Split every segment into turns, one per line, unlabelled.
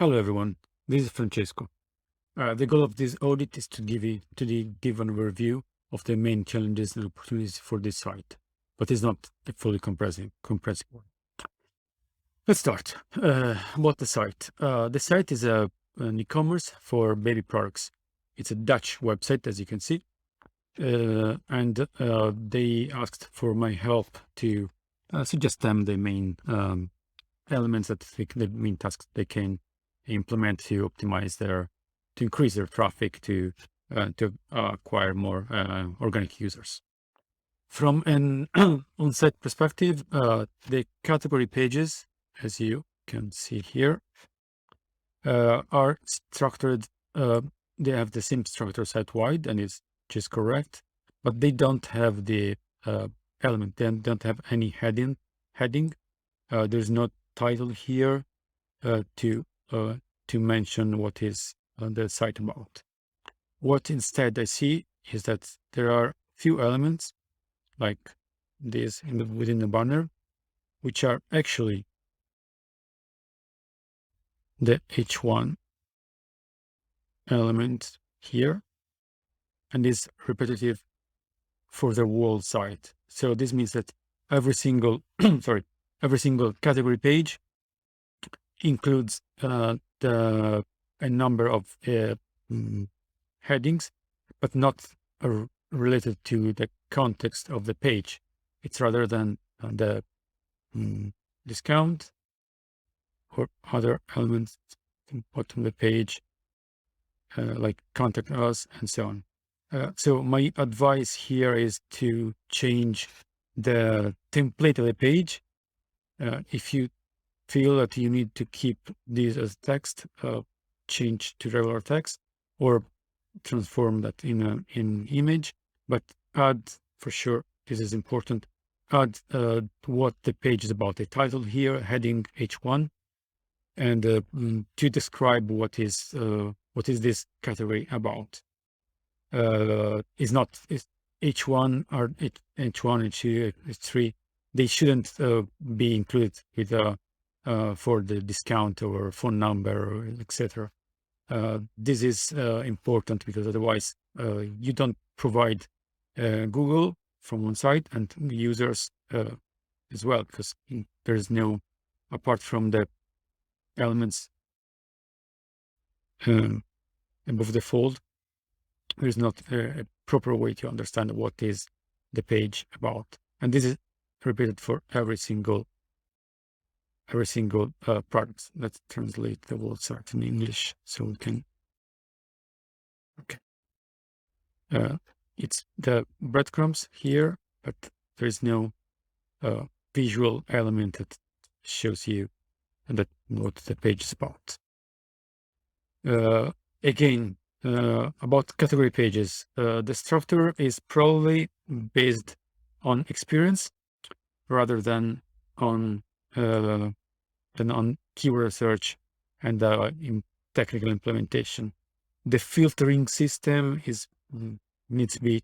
Hello everyone, this is Francesco. The goal of this audit is to give an overview of the main challenges and opportunities for this site, but it's not a fully comprehensive one. Let's start. About the site. The site is an e-commerce for baby products. It's a Dutch website, as you can see, and they asked for my help to suggest them the main elements the main tasks they can implement to optimize to increase their traffic, to acquire more organic users. From an on-site perspective, the category pages, as you can see here, are structured. They have the same structure site-wide, and it's just correct, but they don't have the element. They don't have any heading. There's no title here to mention what is the site about. What instead I see is that there are few elements like this within the banner, which are actually the H1 element here, and is repetitive for the whole site. So this means that every single every single category page includes a number of headings, but not related to the context of the page. It's rather than the discount or other elements at the bottom of the page, like contact us and so on. So my advice here is to change the template of the page. If you feel that you need to keep these as text, change to regular text or transform that in image, but add, for sure, this is important, add what the page is about, the title here, heading H1, and to describe what is this category about. Is H1 or H1, H2, H3, they shouldn't be included with for the discount or phone number, etc. This is important because otherwise you don't provide Google from one side and users as well, because there is no, apart from the elements above the fold, there is not a proper way to understand what is the page about. And this is repeated for every single product. Let's translate the whole site in English so we can. Okay. It's the breadcrumbs here, but there is no visual element that shows you that what the page is about. Again, about category pages, the structure is probably based on experience rather than on keyword search and in technical implementation. The filtering system needs to be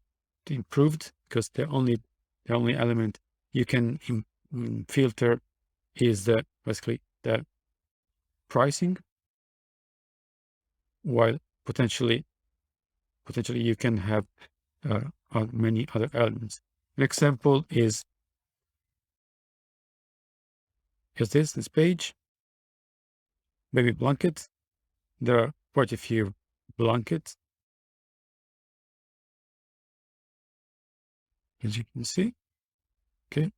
improved, because the only element you can filter is basically the pricing, while potentially you can have many other elements. An example is this page, baby blanket. There are quite a few blankets, as you can see. Okay,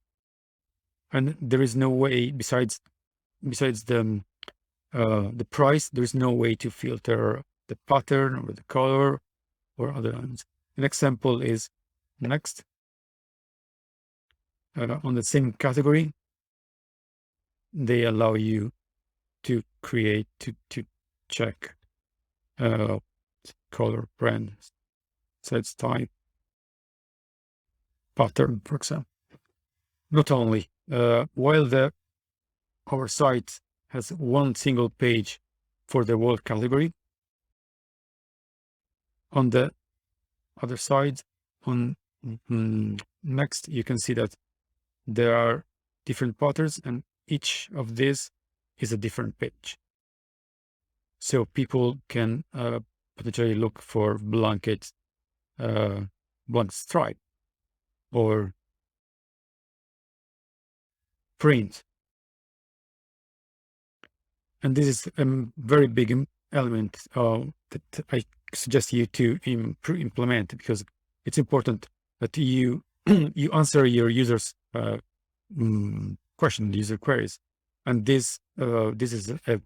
and there is no way besides the price. There is no way to filter the pattern or the color or other elements. An example is next. On the same category, they allow you to create to check color, brand, size type, pattern, for example. Not only while our site has one single page for the whole category, on the other side, on next, you can see that there are different patterns, and each of these is a different page. So people can potentially look for blanket stripe or print. And this is a very big element that I suggest you to implement, because it's important that you you answer your users question, user queries. And this is a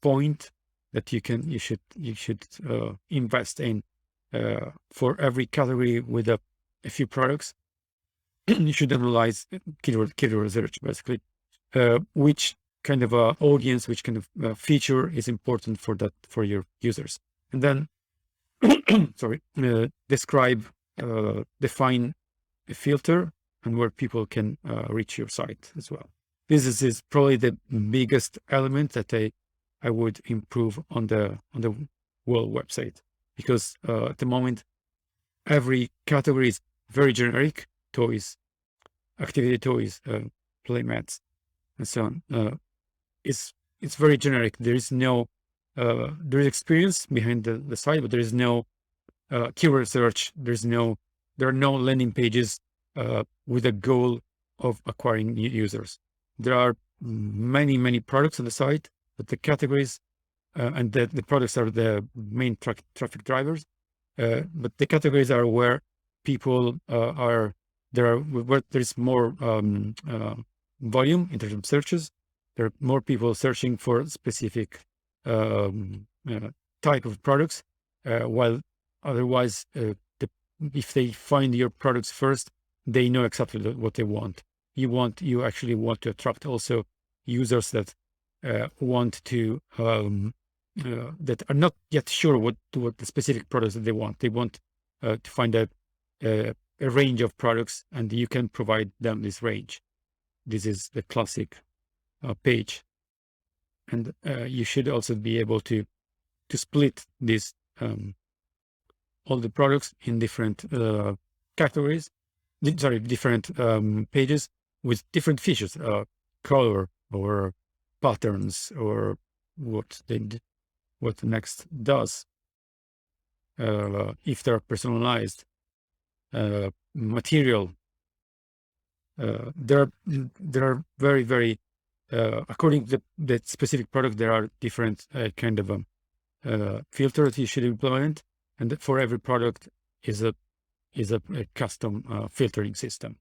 point that you should invest in for every category with a few products. You should analyze keyword research, basically, which kind of audience, which kind of feature is important for your users, and then sorry, define a filter and where people can reach your site as well. This is probably the biggest element that I would improve on the whole website, because at the moment every category is very generic: toys, activity toys, play mats, and so on. It's very generic. There is no there is experience behind the site, but there is no keyword search. There are no landing pages with a goal of acquiring new users. There are many products on the site, but the categories and the products are the main traffic drivers. But the categories are where people where there's more volume in terms of searches. There are more people searching for specific type of products, while otherwise, if they find your products first, they know exactly what they want. You actually want to attract also users that want to that are not yet sure what the specific products that they want. They want to find a range of products, and you can provide them this range. This is the classic page, and you should also be able to split this all the products in different categories. Sorry, different pages with different features, color or patterns, or what the next does, if they're personalized, material. There are very according to the specific product, there are different kind of filters you should implement, and for every product is a custom filtering system.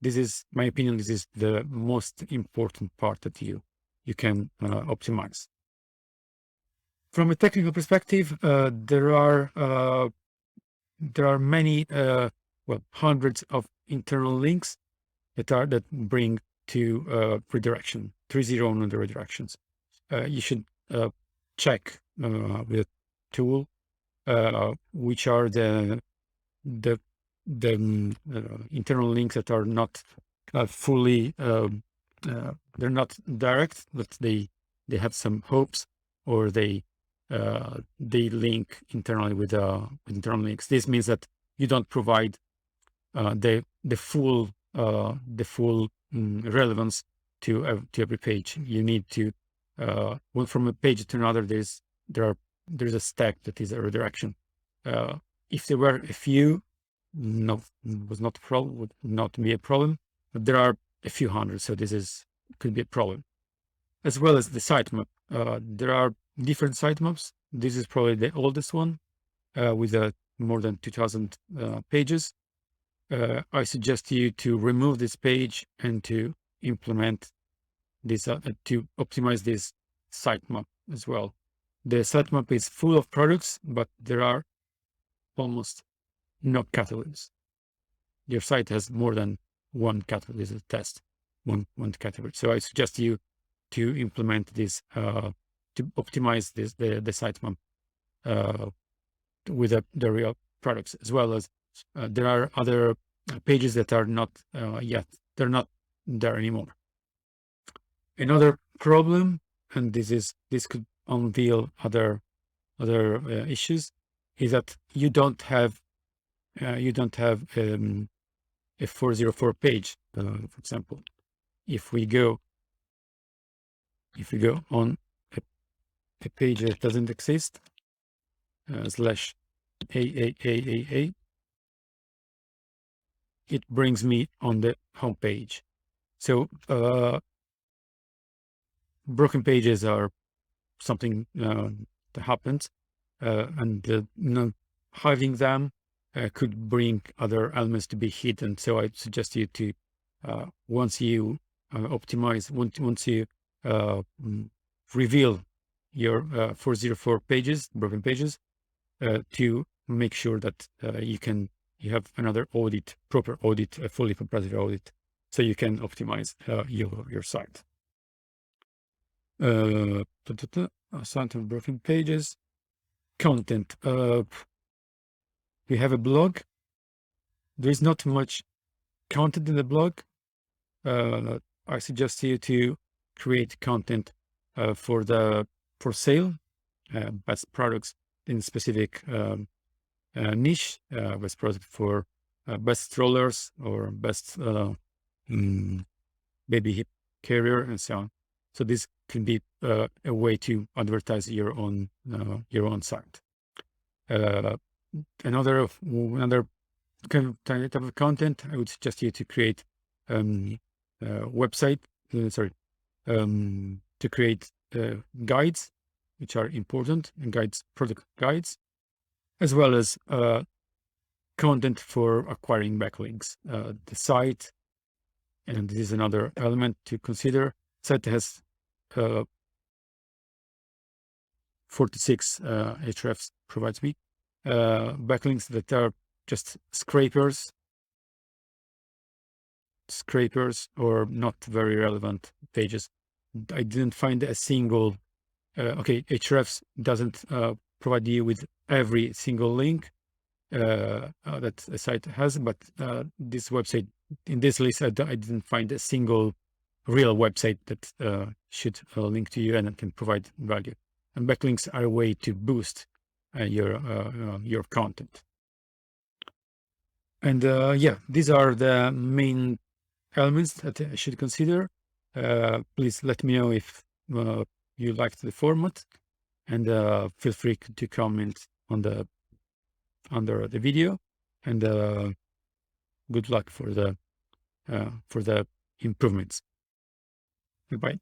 This is my opinion. This is the most important part that you can optimize. From a technical perspective, there are many hundreds of internal links that bring to redirection, 30 on the redirections. You should check with a tool which are the internal links that are not fully they're not direct, but they have some hopes, or they link internally with internal links. This means that you don't provide the full relevance to every page. You need to well, from a page to another, there's a stack that is a redirection. If there were a few, would not be a problem, but there are a few hundred, so could be a problem. As well as the sitemap. There are different sitemaps. This is probably the oldest one, with more than 2,000 pages. I suggest you to remove this page and to implement this, to optimize this sitemap as well. The sitemap is full of products, but there are almost no categories. Your site has more than one category. This is a test, one category. So I suggest you to implement this, to optimize the sitemap with the real products, as well as there are other pages that are not yet, they're not there anymore. Another problem, and this could unveil other issues, is that you don't have a 404 page. For example, if we go on a page that doesn't exist, slash AAAAA, it brings me on the home page. So broken pages are something that happens, and hiding them could bring other elements to be hidden. So I suggest you to, once you optimize, once you reveal your 404 pages, broken pages, to make sure that you have another audit, proper audit, a fully comparative audit, so you can optimize your site. Aside of broken pages, content. We have a blog. There is not much content in the blog. I suggest you to create content for sale, best products in specific niche, best product for best strollers or best baby hip carrier and so on. So this can be a way to advertise your own site. Another kind of type of content, I would suggest you to create website. To create guides, which are important, and product guides, as well as content for acquiring backlinks. The site, and this is another element to consider. Site has 46 hrefs provides me backlinks that are just scrapers or not very relevant pages. I didn't find a single hrefs doesn't provide you with every single link that a site has, but this website, in this list, I didn't find a single real website that should link to you and can provide value. And backlinks are a way to boost your content. And yeah, these are the main elements that I should consider. Please let me know if you liked the format, and feel free to comment on under the video. And good luck for the improvements. Goodbye.